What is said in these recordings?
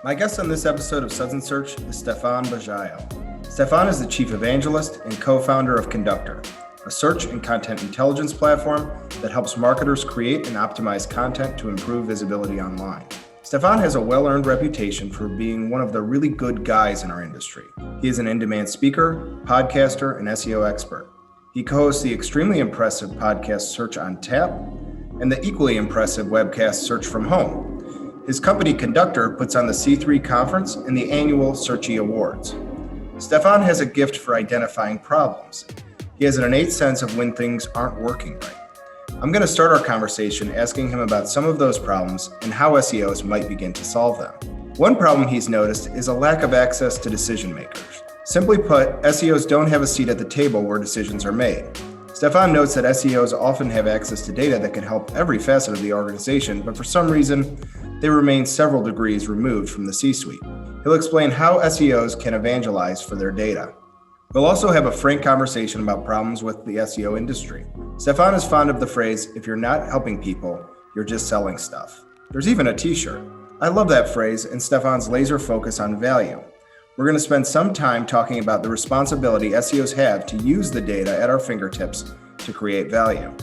My guest on this episode of Suds Search is Stephan Bajaio. Stephan is the Chief Evangelist and co-founder of Conductor, a search and content intelligence platform that helps marketers create and optimize content to improve visibility online. Stephan has a well-earned reputation for being one of the really good guys in our industry. He is an in-demand speaker, podcaster, and SEO expert. He co-hosts the extremely impressive podcast Search on Tap and the equally impressive webcast Search from Home. His company Conductor puts on the C3 conference and the annual Searchie Awards. Stephan has a gift for identifying problems. He has an innate sense of when things aren't working right. I'm going to start our conversation asking him about some of those problems and how SEOs might begin to solve them. One problem he's noticed is a lack of access to decision makers. Simply put, SEOs don't have a seat at the table where decisions are made. Stephan notes that SEOs often have access to data that can help every facet of the organization, but for some reason, they remain several degrees removed from the C-suite. He'll explain how SEOs can evangelize for their data. We'll also have a frank conversation about problems with the SEO industry. Stephan is fond of the phrase, if you're not helping people, you're just selling stuff. There's even a t-shirt. I love that phrase and Stephan's laser focus on value. We're going to spend some time talking about the responsibility SEOs have to use the data at our fingertips to create value.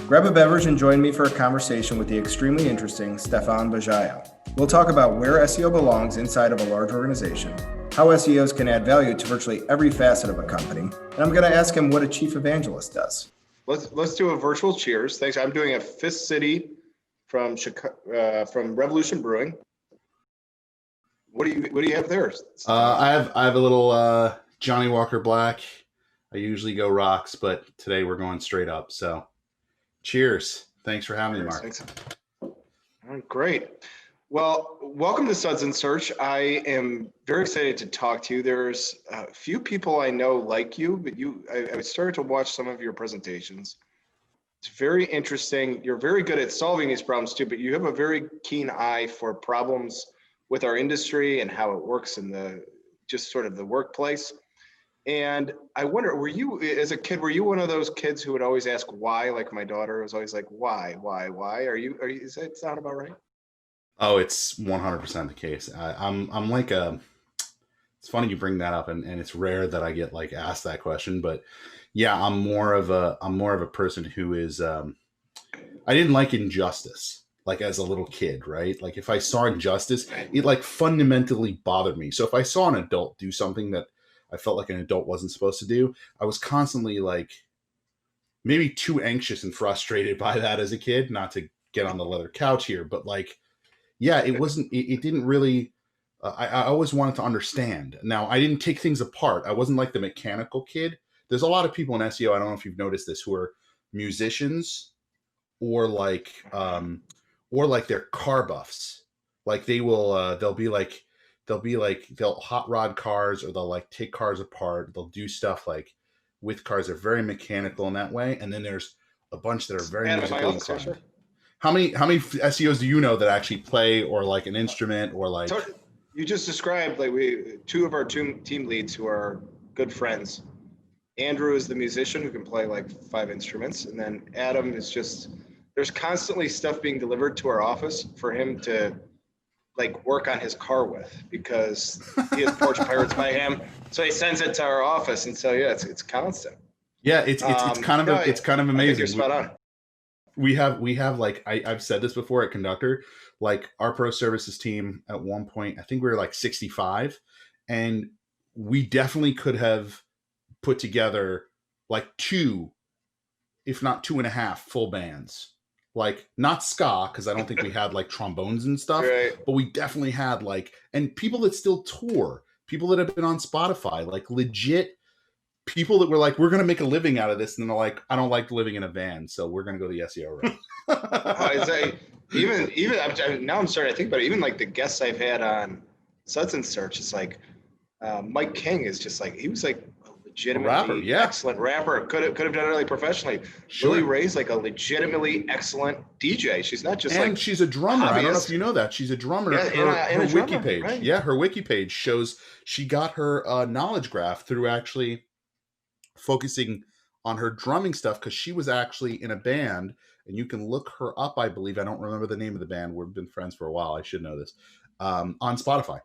Grab a beverage and join me for a conversation with the extremely interesting Stephan Bajaio. We'll talk about where SEO belongs inside of a large organization, how SEOs can add value to virtually every facet of a company, and I'm going to ask him what a chief evangelist does. Let's do a virtual cheers. Thanks. I'm doing a Fist City from Revolution Brewing. What do you have there? I have a little Johnny Walker Black. I usually go rocks, but today we're going straight up. So, cheers! Thanks for having me, Mark. Thanks. All right, great. Well, welcome to Suds Search. I am very excited to talk to you. There's a few people I know like you, but I started to watch some of your presentations. It's very interesting. You're very good at solving these problems too, but you have a very keen eye for problems with our industry and how it works in the workplace. And I wonder, were you, as a kid, one of those kids who would always ask why? Like my daughter was always like, why? Is that sound about right? Oh, it's 100% the case. I'm like it's funny you bring that up, and it's rare that I get like asked that question, but yeah, I'm more of a person who is, I didn't like injustice. Like as a little kid, right? Like if I saw injustice, it like fundamentally bothered me. So if I saw an adult do something that I felt like an adult wasn't supposed to do, I was constantly like maybe too anxious and frustrated by that as a kid, not to get on the leather couch here, but like, yeah, it didn't really, I always wanted to understand. Now I didn't take things apart. I wasn't like the mechanical kid. There's a lot of people in SEO, I don't know if you've noticed this, who are musicians or like they're car buffs. Like they'll hot rod cars, or they'll like take cars apart. They'll do stuff like with cars. They're very mechanical in that way. And then there's a bunch that are very musically inclined. How many SEOs do you know that actually play or like an instrument or like? You just described like two of our team leads who are good friends. Andrew is the musician who can play like 5 instruments, and then Adam is just. There's constantly stuff being delivered to our office for him to like work on his car with, because he has porch pirates by him. So he sends it to our office. And so, yeah, it's constant. Yeah. It's kind of amazing. I think you're spot on. We have like, I've said this before at Conductor, like our pro services team at one point, I think we were like 65, and we definitely could have put together like 2, if not 2.5 full bands. Like not ska, because I don't think we had like trombones and stuff, right. But we definitely had like, and people that still tour, people that have been on Spotify, like legit people that were like, we're going to make a living out of this. And they're like, I don't like living in a van, so we're going to go the SEO route. Even now I'm starting to think about it, even like the guests I've had on Suds Search, it's like Mike King is just like, he was like, legitimately excellent rapper. Could have done it really professionally. Sure. Lily Ray's like a legitimately excellent DJ. She's not just and she's a drummer. I don't know if you know that. She's a drummer. Yeah, her wiki page. Right. Yeah, her wiki page shows she got her knowledge graph through actually focusing on her drumming stuff, because she was actually in a band, and you can look her up, I believe. I don't remember the name of the band. We've been friends for a while. I should know this. On Spotify.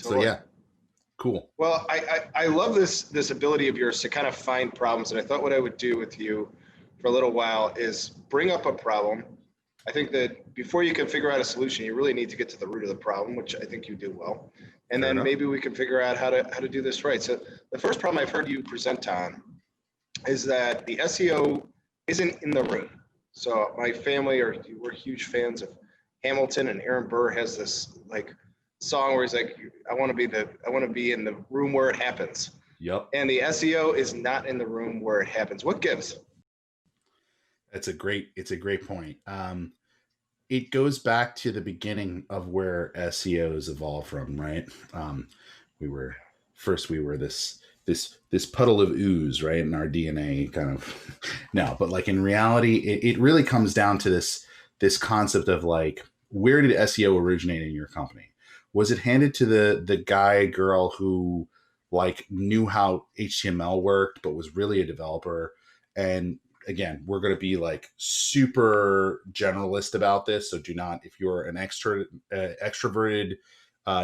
Totally. So yeah, cool. Well, I love this ability of yours to kind of find problems. And I thought what I would do with you for a little while is bring up a problem. I think that before you can figure out a solution, you really need to get to the root of the problem, which I think you do well. And Fair then enough. maybe we can figure out how to do this right. So the first problem I've heard you present on is that the SEO isn't in the room. So my family, we're huge fans of Hamilton, and Aaron Burr has this like song where he's like, I want to be in the room where it happens. Yep. And the SEO is not in the room where it happens. What gives? It's a great point. It goes back to the beginning of where SEOs evolved from, right? We were this puddle of ooze, right? In our DNA kind of no, but like in reality, it really comes down to this concept of like, where did SEO originate in your company? Was it handed to the guy, girl who like knew how HTML worked, but was really a developer? And again, we're going to be like super generalist about this. So do not, if you're an extroverted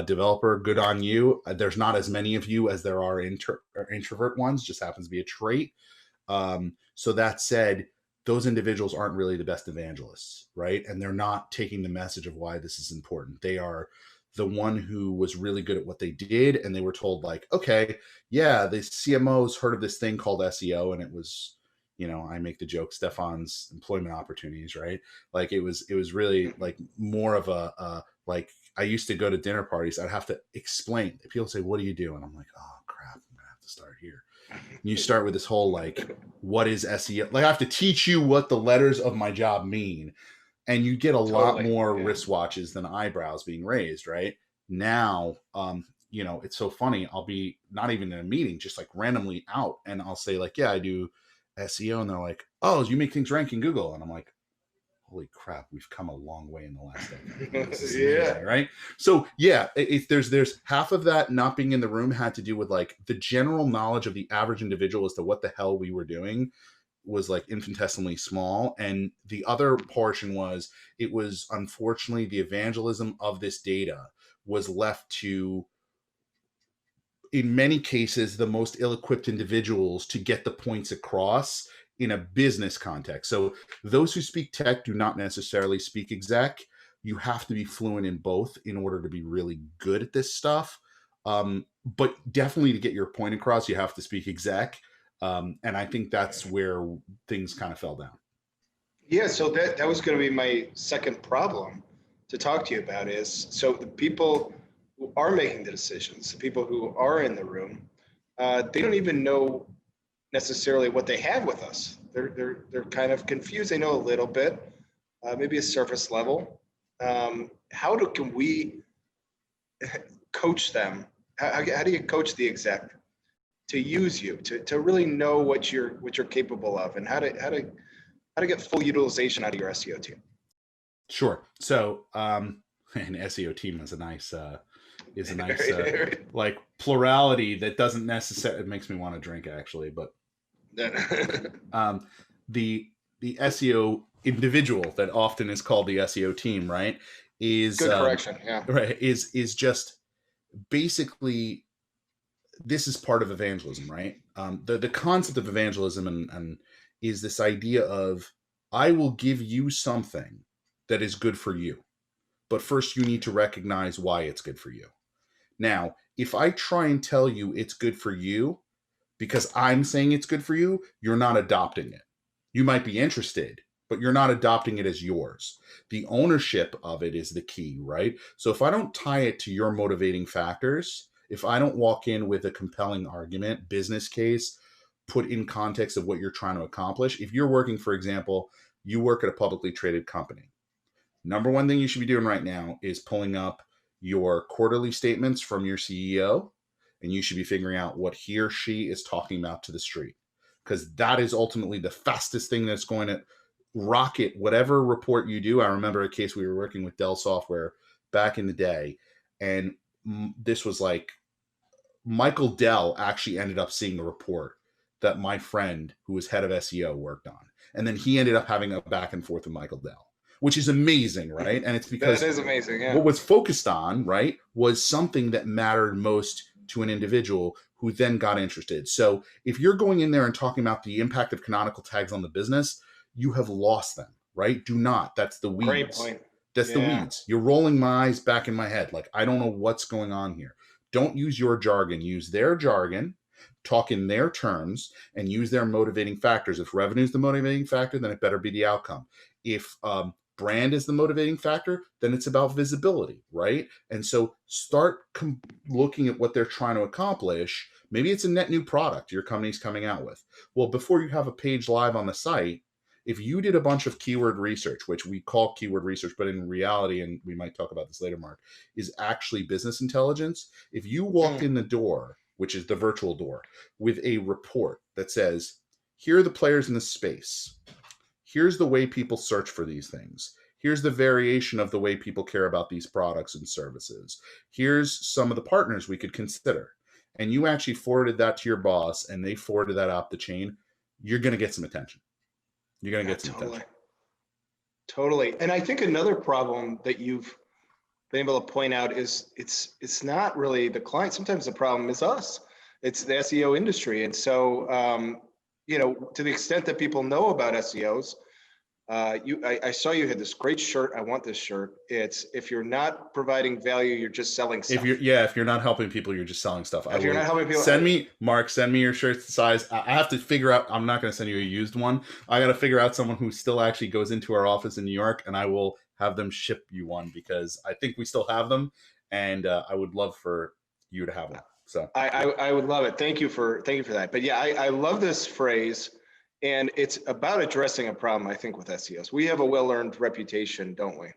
developer, good on you. There's not as many of you as there are introvert ones, just happens to be a trait. So that said, those individuals aren't really the best evangelists, right? And they're not taking the message of why this is important. They are the one who was really good at what they did. And they were told like, okay, yeah, the CMOs heard of this thing called SEO. And it was, I make the joke, Stephan's employment opportunities, right? Like it was really like more of a like, I used to go to dinner parties. I'd have to explain. People say, what do you do? And I'm like, oh crap, I'm gonna have to start here. And you start with this whole like, what is SEO? Like I have to teach you what the letters of my job mean. And you get a lot more wristwatches than eyebrows being raised, right? Now, it's so funny. I'll be not even in a meeting, just like randomly out, and I'll say like, yeah, I do SEO. And they're like, oh, you make things rank in Google. And I'm like, holy crap, we've come a long way in the last decade. This is amazing, right? So yeah, there's half of that not being in the room had to do with like the general knowledge of the average individual as to what the hell we were doing was like infinitesimally small. And the other portion was, it was unfortunately the evangelism of this data was left to, in many cases, the most ill-equipped individuals to get the points across in a business context. So those who speak tech do not necessarily speak exec. You have to be fluent in both in order to be really good at this stuff. But definitely to get your point across, you have to speak exec. And I think that's where things kind of fell down. Yeah, so that was going to be my second problem to talk to you about is, so the people who are making the decisions, the people who are in the room, they don't even know necessarily what they have with us. They're kind of confused. They know a little bit, maybe a surface level. Can we coach them? How do you coach the exec to use you, to really know what you're capable of, and how to get full utilization out of your SEO team? Sure. So an SEO team is a nice like plurality that doesn't necessarily, it makes me want to drink actually, but the SEO individual that often is called the SEO team, right, is good correction, yeah, right, is just basically, this is part of evangelism, right? The concept of evangelism and is this idea of, I will give you something that is good for you, but first you need to recognize why it's good for you. Now, if I try and tell you it's good for you because I'm saying it's good for you, you're not adopting it. You might be interested, but you're not adopting it as yours. The ownership of it is the key, right? So if I don't tie it to your motivating factors, if I don't walk in with a compelling argument, business case, put in context of what you're trying to accomplish. If you're working, for example, you work at a publicly traded company. Number one thing you should be doing right now is pulling up your quarterly statements from your CEO, and you should be figuring out what he or she is talking about to the street, because that is ultimately the fastest thing that's going to rocket whatever report you do. I remember a case we were working with Dell Software back in the day, and this was like Michael Dell actually ended up seeing a report that my friend who was head of SEO worked on. And then he ended up having a back and forth with Michael Dell. which is amazing, right? And it's because that is amazing. Yeah. what was focused on, right, was something that mattered most to an individual who then got interested. So if you're going in there and talking about the impact of canonical tags on the business, you have lost them, right? Do not. That's the weeds. Great point. That's the weeds. You're rolling my eyes back in my head. Like, I don't know what's going on here. Don't use your jargon. Use their jargon, talk in their terms, and use their motivating factors. If revenue is the motivating factor, then it better be the outcome. If brand is the motivating factor, then it's about visibility, right? And so start looking at what they're trying to accomplish. Maybe it's a net new product your company's coming out with. Well, before you have a page live on the site, if you did a bunch of keyword research, which we call keyword research, but in reality, and we might talk about this later, Mark, is actually business intelligence. If you walked in the door, which is the virtual door, with a report that says, here are the players in the space. Here's the way people search for these things. Here's the variation of the way people care about these products and services. Here's some of the partners we could consider. And you actually forwarded that to your boss and they forwarded that up the chain, you're going to get some attention. You're going to get some attention. Totally. And I think another problem that you've been able to point out is it's not really the client. Sometimes the problem is us. It's the SEO industry. And so, to the extent that people know about SEOs, I saw you had this great shirt. I want this shirt. It's, if you're not providing value, you're just selling stuff. If you're not helping people, you're just selling stuff. If you're not helping people, send me your shirt size. I have to figure out, I'm not going to send you a used one. I got to figure out someone who still actually goes into our office in New York, and I will have them ship you one because I think we still have them, and I would love for you to have one. So I would love it. Thank you for that. But yeah, I love this phrase. And it's about addressing a problem, I think, with SEOs. We have a well-earned reputation, don't we?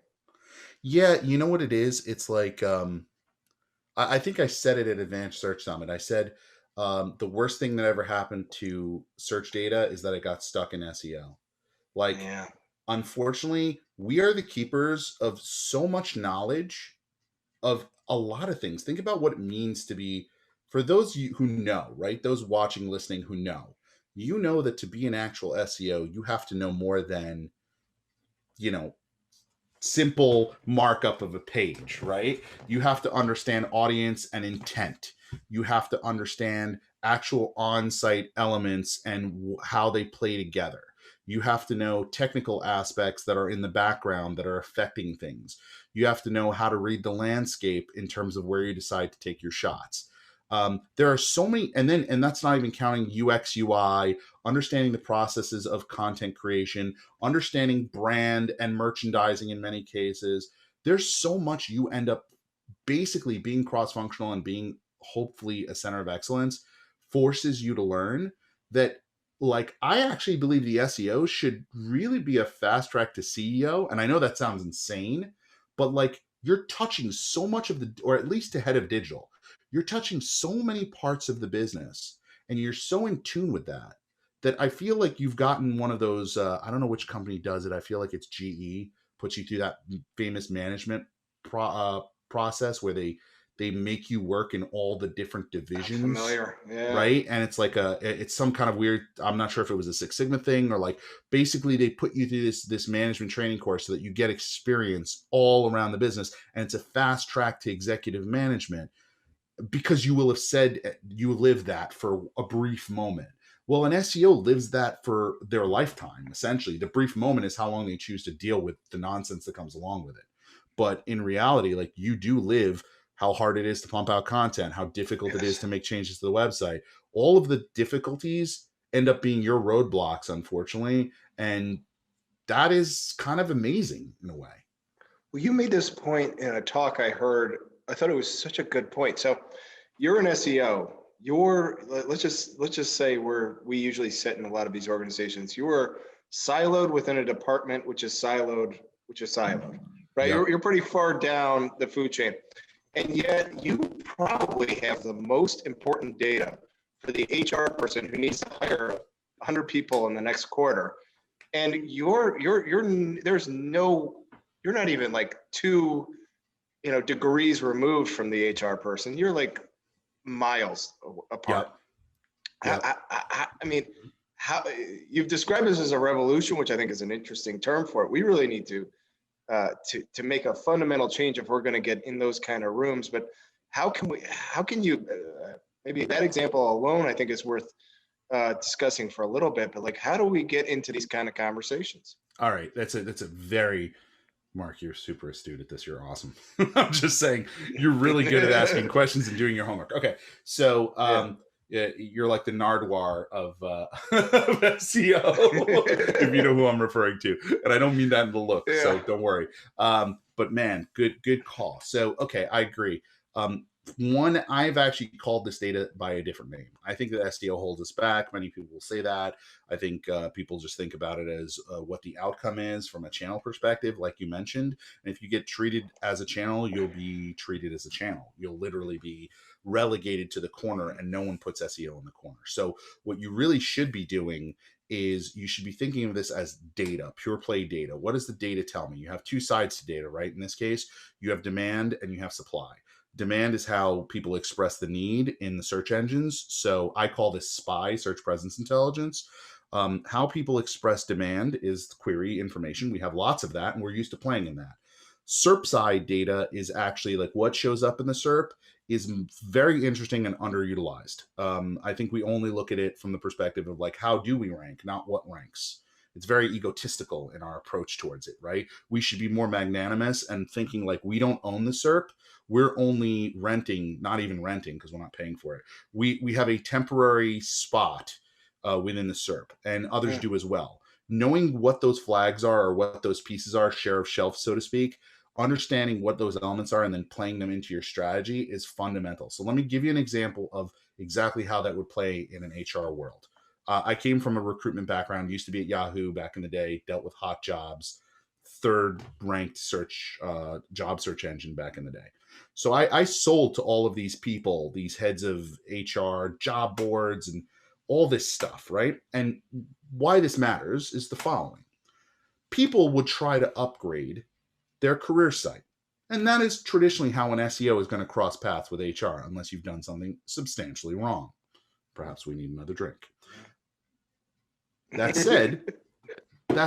Yeah, you know what it is? It's like, I think I said it at Advanced Search Summit. I said, the worst thing that ever happened to search data is that it got stuck in SEO. Unfortunately, we are the keepers of so much knowledge of a lot of things. Think about what it means to be, for those who know, right? Those watching, listening who know. You know that to be an actual SEO, you have to know more than, simple markup of a page, right? You have to understand audience and intent. You have to understand actual on-site elements and how they play together. You have to know technical aspects that are in the background that are affecting things. You have to know how to read the landscape in terms of where you decide to take your shots. There are so many, and that's not even counting UX, UI, understanding the processes of content creation, understanding brand and merchandising in many cases. There's so much you end up basically being cross-functional and being hopefully a center of excellence forces you to learn that, like, I actually believe the SEO should really be a fast track to CEO. And I know that sounds insane, but like, you're touching so much of or at least to head of digital. You're touching so many parts of the business and you're so in tune with that I feel like you've gotten one of those, I don't know which company does it. I feel like it's GE, puts you through that famous management process where they make you work in all the different divisions. I'm familiar. Yeah. Right. And it's like it's some kind of weird, I'm not sure if it was a Six Sigma thing or like, basically they put you through this management training course so that you get experience all around the business. And it's a fast track to executive management, because you will have said you live that for a brief moment. Well, an SEO lives that for their lifetime, essentially. The brief moment is how long they choose to deal with the nonsense that comes along with it. But in reality, like, you do live how hard it is to pump out content, how difficult it is to make changes to the website. All of the difficulties end up being your roadblocks, unfortunately. And that is kind of amazing in a way. Well, you made this point in a talk I heard. I thought it was such a good point. So you're an SEO. Let's just say we usually sit in a lot of these organizations. You are siloed within a department, which is siloed, right? Yep. You're pretty far down the food chain. And yet you probably have the most important data for the HR person who needs to hire 100 people in the next quarter. And you're not even like 2 degrees removed from the HR person. You're like miles apart. Yep. I mean, how you've described this as a revolution, which I think is an interesting term for it. We really need to to make a fundamental change if we're going to get in those kind of rooms. But how can you, maybe that example alone, I think is worth discussing for a little bit, but like, how do we get into these kind of conversations? All right. That's a very, Mark, you're super astute at this. You're awesome. I'm just saying, you're really good at asking questions and doing your homework. Okay. So, yeah, you're like the Nardwar of SEO, if you know who I'm referring to. And I don't mean that in the look, so don't worry. But man, good call. So, okay, I agree. One, I've actually called this data by a different name. I think that SEO holds us back. Many people will say that. I think people just think about it as what the outcome is from a channel perspective, like you mentioned. And if you get treated as a channel, you'll be treated as a channel. You'll literally be relegated to the corner, and no one puts SEO in the corner. So what you really should be doing is you should be thinking of this as data, pure play data. What does the data tell me? You have two sides to data, right? In this case, you have demand and you have supply. Demand is how people express the need in the search engines. So I call this SPI, search presence intelligence. How people express demand is query information. We have lots of that, and we're used to playing in that. SERP side data is actually like what shows up in the SERP is very interesting and underutilized. I think we only look at it from the perspective of like, how do we rank, not what ranks. It's very egotistical in our approach towards it, right? We should be more magnanimous and thinking like we don't own the SERP. We're only renting, not even renting because we're not paying for it. We have a temporary spot within the SERP, and others do as well. Knowing what those flags are or what those pieces are, share of shelf, so to speak, understanding what those elements are and then playing them into your strategy is fundamental. So let me give you an example of exactly how that would play in an HR world. I came from a recruitment background, used to be at Yahoo back in the day, dealt with hot jobs, third ranked search job search engine back in the day. So I sold to all of these people, these heads of HR, job boards, and all this stuff, right? And why this matters is the following. People would try to upgrade their career site. And that is traditionally how an SEO is going to cross paths with HR, unless you've done something substantially wrong. Perhaps we need another drink. That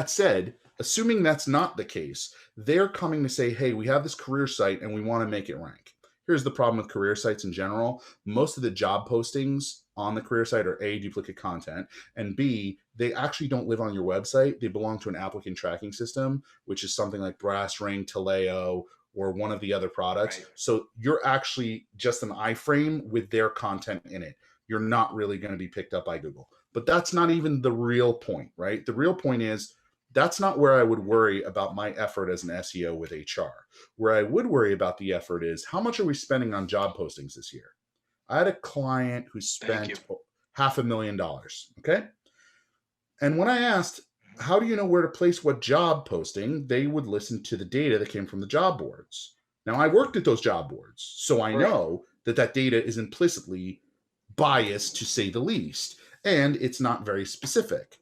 said, assuming that's not the case, they're coming to say, hey, we have this career site and we want to make it rank. Here's the problem with career sites in general. Most of the job postings on the career site are A, duplicate content, and B, they actually don't live on your website. They belong to an applicant tracking system, which is something like BrassRing, Taleo, or one of the other products. Right. So you're actually just an iframe with their content in it. You're not really going to be picked up by Google. But that's not even the real point, right? The real point is that's not where I would worry about my effort as an SEO with HR. Where I would worry about the effort is how much are we spending on job postings this year? I had a client who spent $500,000, okay? And when I asked, how do you know where to place what job posting, they would listen to the data that came from the job boards. Now, I worked at those job boards, so I know that data is implicitly biased, to say the least, and it's not very specific.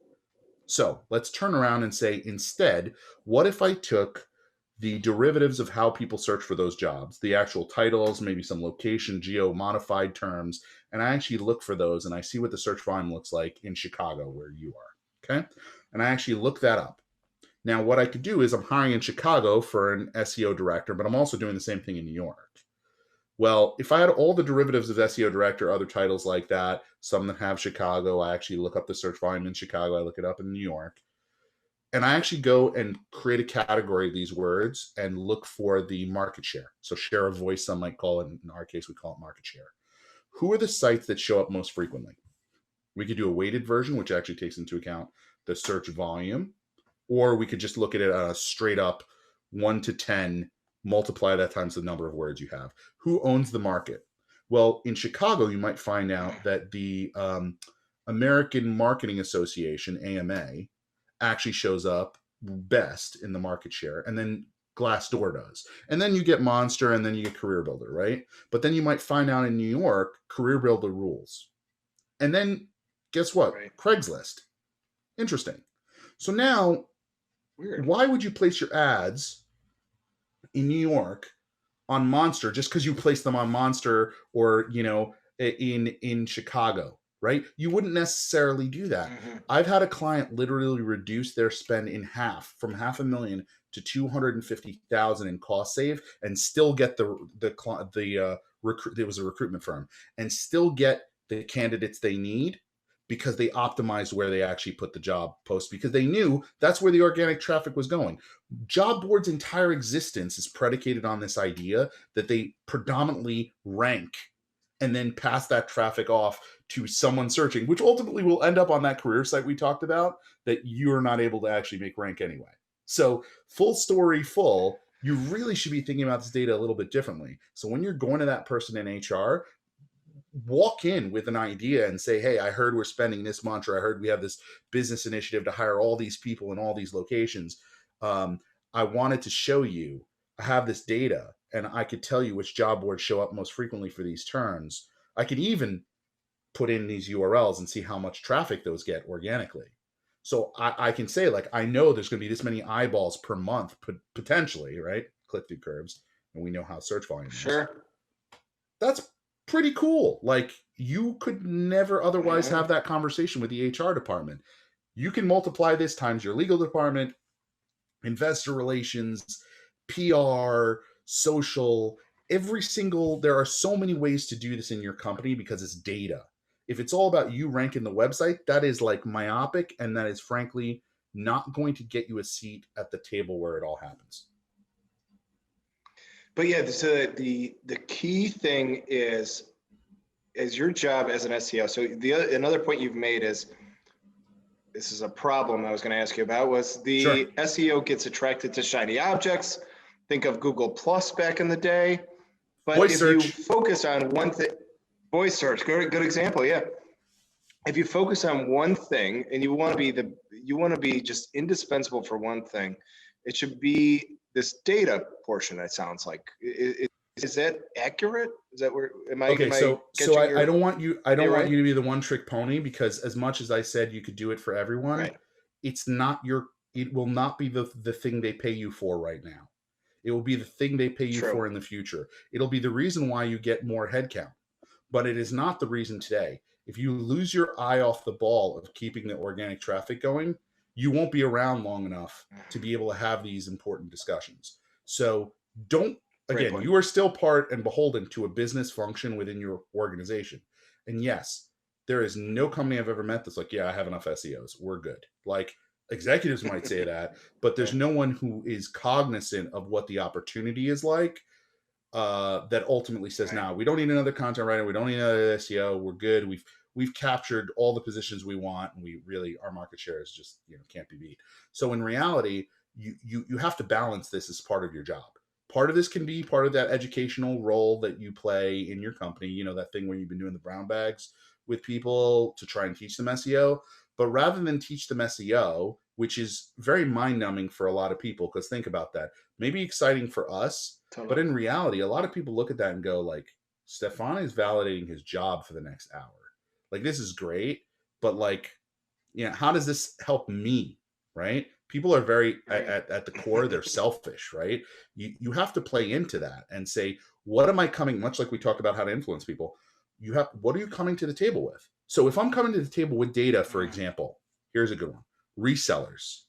So let's turn around and say, instead, what if I took the derivatives of how people search for those jobs, the actual titles, maybe some location, geo-modified terms, and I actually look for those and I see what the search volume looks like in Chicago, where you are, okay? And I actually look that up. Now, what I could do is I'm hiring in Chicago for an SEO director, but I'm also doing the same thing in New York. Well, if I had all the derivatives of SEO director, other titles like that, some that have Chicago, I actually look up the search volume in Chicago, I look it up in New York, and I actually go and create a category of these words and look for the market share. So share of voice, some might call it. In our case, we call it market share. Who are the sites that show up most frequently? We could do a weighted version, which actually takes into account the search volume, or we could just look at it on a straight up 1 to 10, multiply that times the number of words you have. Who owns the market? Well, in Chicago, you might find out that the American Marketing Association, AMA, actually shows up best in the market share, and then Glassdoor does. And then you get Monster, and then you get Career Builder, right? But then you might find out in New York, Career Builder rules. And then guess what? Craigslist. Interesting. So now, why would you place your ads in New York on Monster just because you place them on Monster or, in Chicago? right? You wouldn't necessarily do that. I've had a client literally reduce their spend in half, from $500,000 to $250,000 in cost save, and still get the it was a recruitment firm, and still get the candidates they need, because they optimized where they actually put the job post, because they knew that's where the organic traffic was going. Job boards' entire existence is predicated on this idea that they predominantly rank and then pass that traffic off to someone searching, which ultimately will end up on that career site we talked about that you're not able to actually make rank anyway. So full story full, you really should be thinking about this data a little bit differently. So when you're going to that person in HR, walk in with an idea and say, hey, I heard we're spending this much, or I heard we have this business initiative to hire all these people in all these locations. I wanted to show you, I have this data, and I could tell you which job boards show up most frequently for these terms. I could even put in these URLs and see how much traffic those get organically. So I can say, like, I know there's going to be this many eyeballs per month, potentially, right? Click-through curves, and we know how search volume is. That's pretty cool. Like, you could never otherwise have that conversation with the HR department. You can multiply this times your legal department, investor relations, PR, social, there are so many ways to do this in your company because it's data. If it's all about you ranking the website, that is like myopic, and that is frankly not going to get you a seat at the table where it all happens. But yeah, so the key thing is your job as an SEO. So another point you've made is, this is a problem I was going to ask you about, was the SEO gets attracted to shiny objects. Think of Google Plus back in the day. But Voice if search. you focus on one thing, voice search, good example, yeah. If you focus on one thing and you want to be just indispensable for one thing, it should be this data portion. It sounds like. Is that accurate? Is that where am I? Okay, so I don't want you. I don't want you to be the one trick pony, because as much as I said you could do it for everyone, it's not it will not be the thing they pay you for right now. It will be the thing they pay you for in the future. It'll be the reason why you get more headcount, but it is not the reason today. If you lose your eye off the ball of keeping the organic traffic going, you won't be around long enough to be able to have these important discussions. So again, you are still part and beholden to a business function within your organization. And yes, there is no company I've ever met that's like, yeah, I have enough SEOs, we're good. Like, executives might say that, but there's no one who is cognizant of what the opportunity is like, that ultimately says, no, we don't need another content writer, we don't need another SEO, we're good. We've captured all the positions we want, and our market share is just, can't be beat. So in reality, you have to balance this as part of your job. Part of this can be part of that educational role that you play in your company, that thing where you've been doing the brown bags with people to try and teach them SEO. But rather than teach them SEO, which is very mind-numbing for a lot of people, because think about that, maybe exciting for us, but in reality, a lot of people look at that and go like, Stephan is validating his job for the next hour. Like, this is great, but like, how does this help me, right? People are very, at the core, they're selfish, right? You have to play into that and say, what am I coming, much like we talked about how to influence people, what are you coming to the table with? So if I'm coming to the table with data, for example, here's a good one. Resellers.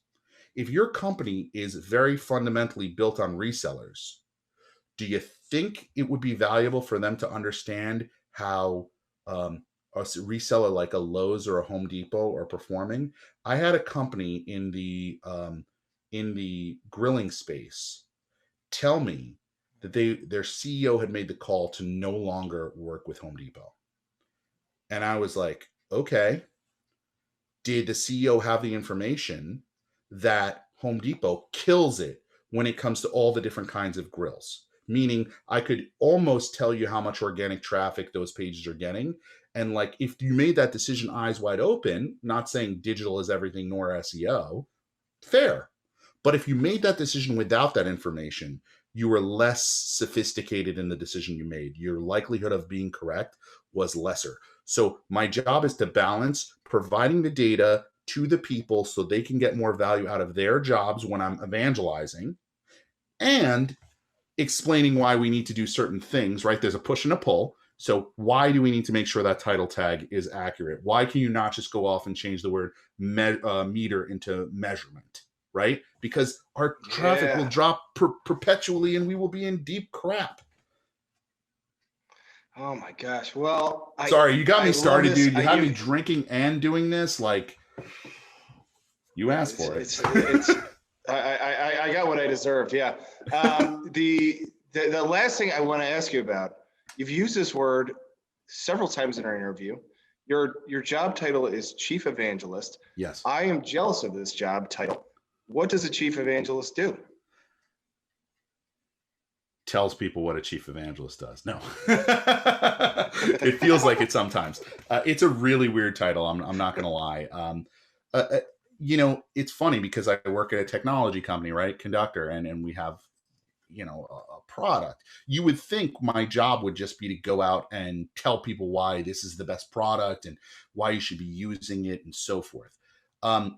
If your company is very fundamentally built on resellers, do you think it would be valuable for them to understand how a reseller like a Lowe's or a Home Depot are performing? I had a company in the grilling space tell me that their CEO had made the call to no longer work with Home Depot. And I was like, okay, did the CEO have the information that Home Depot kills it when it comes to all the different kinds of grills? Meaning I could almost tell you how much organic traffic those pages are getting. And like, if you made that decision eyes wide open, not saying digital is everything nor SEO, fair. But if you made that decision without that information, you were less sophisticated in the decision you made. Your likelihood of being correct was lesser. So my job is to balance providing the data to the people so they can get more value out of their jobs when I'm evangelizing, and explaining why we need to do certain things, right? There's a push and a pull. So why do we need to make sure that title tag is accurate? Why can you not just go off and change the word meter into measurement, right? Because our traffic will drop perpetually and we will be in deep crap. Oh my gosh. Well, sorry, you got me started, dude. You had me drinking and doing this. Like, you asked for it. I got what I deserved. Yeah. The last thing I want to ask you about, you've used this word several times in our interview. Your job title is Chief Evangelist. Yes. I am jealous of this job title. What does a Chief Evangelist do? Tells people what a Chief Evangelist does. No. It feels like it sometimes. It's a really weird title. I'm not going to lie. It's funny because I work at a technology company, right? Conductor, and we have, a product. You would think my job would just be to go out and tell people why this is the best product and why you should be using it and so forth.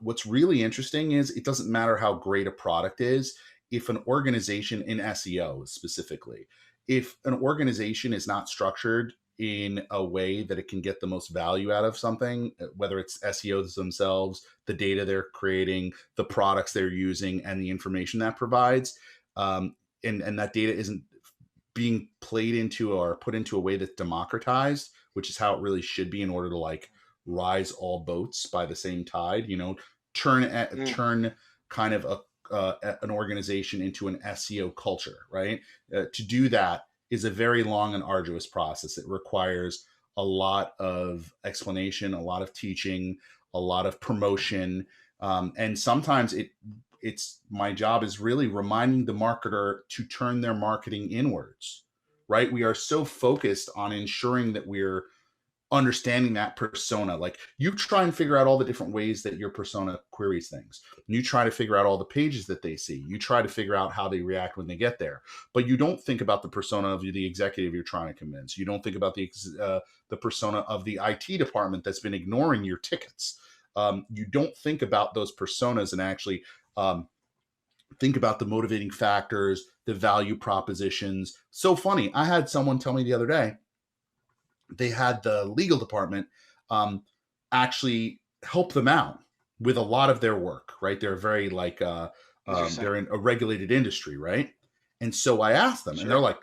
What's really interesting is it doesn't matter how great a product is. If an organization in SEO specifically, if an organization is not structured in a way that it can get the most value out of something, whether it's SEOs themselves, the data they're creating, the products they're using, and the information that provides, and that data isn't being played into or put into a way that's democratized, which is how it really should be in order to like rise all boats by the same tide, turn kind of an organization into an SEO culture, right? To do that is a very long and arduous process. It requires a lot of explanation, a lot of teaching, a lot of promotion, and sometimes it's my job is really reminding the marketer to turn their marketing inwards, right? We are so focused on ensuring that we're understanding that persona. Like, you try and figure out all the different ways that your persona queries things. You try to figure out all the pages that they see. You try to figure out how they react when they get there. But you don't think about the persona of the executive you're trying to convince. You don't think about the persona of the IT department that's been ignoring your tickets. You don't think about those personas and actually think about the motivating factors, the value propositions. So funny. I had someone tell me the other day, they had the legal department actually help them out with a lot of their work, right? They're very like, they're in a regulated industry, right? And so I asked them, and they're like,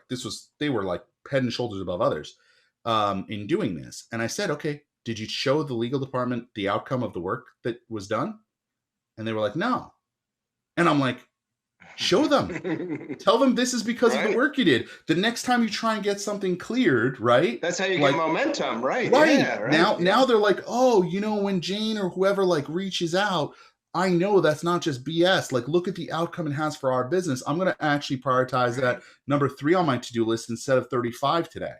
they were like head and shoulders above others in doing this. And I said, okay, did you show the legal department the outcome of the work that was done? And they were like, no. And I'm like, show them. Tell them this is because of the work you did. The next time you try and get something cleared, right? That's how you get momentum, right? Right. Yeah, right. Now they're like, oh, when Jane or whoever like reaches out, I know that's not just BS. Like, look at the outcome it has for our business. I'm going to actually prioritize that number 3 on my to-do list instead of 35 today.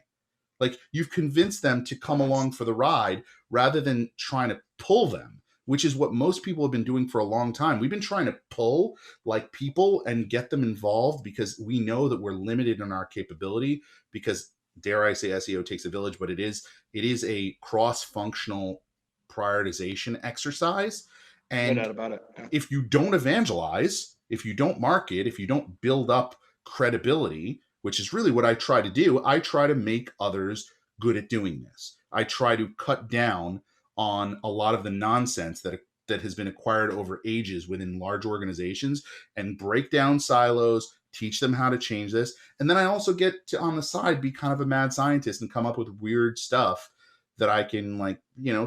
Like, you've convinced them to come along for the ride rather than trying to pull them, which is what most people have been doing for a long time. We've been trying to pull like people and get them involved because we know that we're limited in our capability, because dare I say SEO takes a village, but it is a cross-functional prioritization exercise. And no doubt about it. Yeah. If you don't evangelize, if you don't market, if you don't build up credibility, which is really what I try to do, I try to make others good at doing this. I try to cut down on a lot of the nonsense that has been acquired over ages within large organizations and break down silos, teach them how to change this. And then I also get to, on the side, be kind of a mad scientist and come up with weird stuff that I can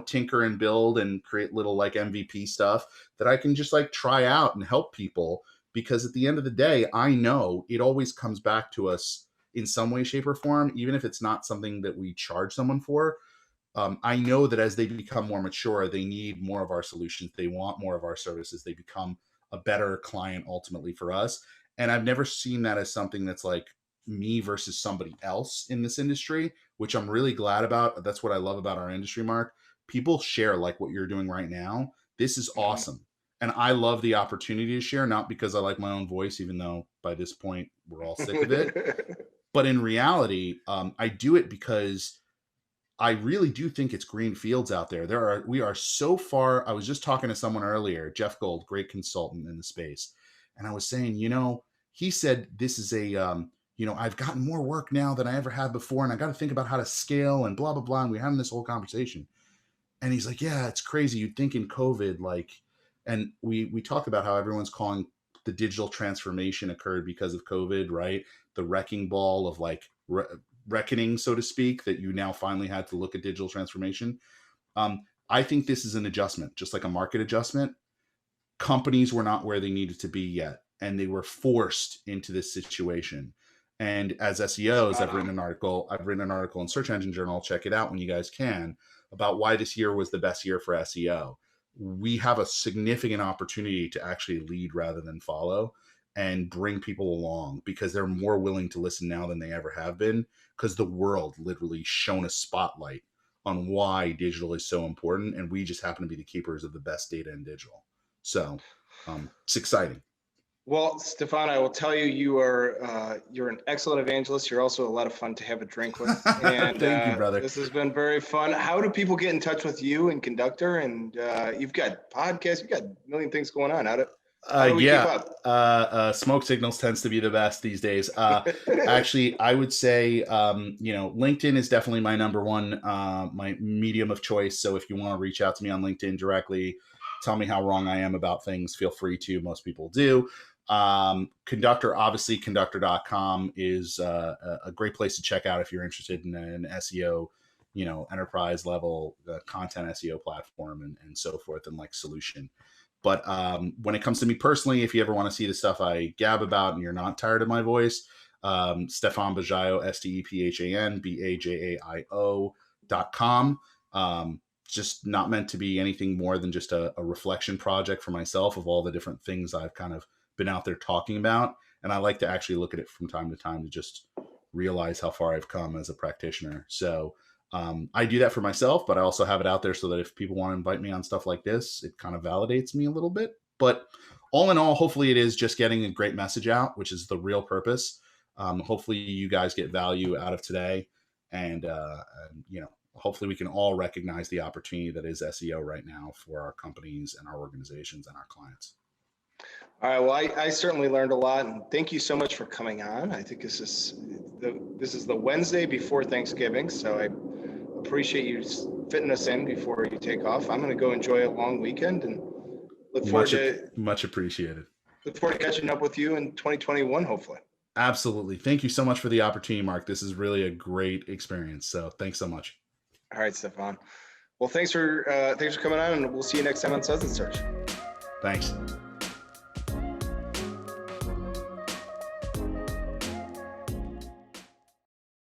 tinker and build and create little like MVP stuff that I can just like try out and help people. Because at the end of the day, I know it always comes back to us in some way, shape, or form, even if it's not something that we charge someone for. I know that as they become more mature, they need more of our solutions. They want more of our services. They become a better client ultimately for us. And I've never seen that as something that's like me versus somebody else in this industry, which I'm really glad about. That's what I love about our industry, Mark. People share like what you're doing right now. This is awesome. And I love the opportunity to share, not because I like my own voice, even though by this point we're all sick of it. But in reality, I do it because I really do think it's green fields out there. We are so far. I was just talking to someone earlier, Jeff Gold, great consultant in the space. And I was saying, he said, this is a, I've gotten more work now than I ever had before, and I got to think about how to scale and blah, blah, blah. And we're having this whole conversation. And he's like, yeah, it's crazy. You'd think in COVID, and we talk about how everyone's calling the digital transformation occurred because of COVID, right? The wrecking ball of reckoning, so to speak, that you now finally had to look at digital transformation. I think this is an adjustment, just like a market adjustment. Companies were not where they needed to be yet, and they were forced into this situation. And as SEOs, I've written an article in Search Engine Journal. Check it out when you guys can, about why this year was the best year for SEO. We have a significant opportunity to actually lead rather than follow and bring people along, because they're more willing to listen now than they ever have been, because the world literally shone a spotlight on why digital is so important. And we just happen to be the keepers of the best data in digital. So it's exciting. Well, Stephan, I will tell you, you're an excellent evangelist. You're also a lot of fun to have a drink with. And Thank you, brother. This has been very fun. How do people get in touch with you and Conductor? And you've got podcasts, you've got a million things going on. How do we keep up? Smoke signals tends to be the best these days. Actually, I would say, LinkedIn is definitely my number one, my medium of choice. So if you want to reach out to me on LinkedIn directly, tell me how wrong I am about things, feel free to. Most people do. Conductor, obviously, conductor.com is a great place to check out if you're interested in an SEO, enterprise level content SEO platform and so forth, and solution. But when it comes to me personally, if you ever want to see the stuff I gab about and you're not tired of my voice, Sephan Bajaio, STEPHAN BAJAIO.com. Just not meant to be anything more than just a reflection project for myself of all the different things I've kind of been out there talking about. And I like to actually look at it from time to time to just realize how far I've come as a practitioner. So I do that for myself, but I also have it out there so that if people want to invite me on stuff like this, it kind of validates me a little bit. But all in all, hopefully it is just getting a great message out, which is the real purpose. Hopefully you guys get value out of today, and hopefully we can all recognize the opportunity that is SEO right now for our companies and our organizations and our clients. All right. Well, I certainly learned a lot, and thank you so much for coming on. I think this is the Wednesday before Thanksgiving, so I appreciate you fitting us in before you take off. I'm going to go enjoy a long weekend and look forward to much appreciated. Look forward to catching up with you in 2021, hopefully. Absolutely. Thank you so much for the opportunity, Mark. This is really a great experience. So thanks so much. All right, Stephan. Well, thanks for coming on, and we'll see you next time on Suds Search. Thanks.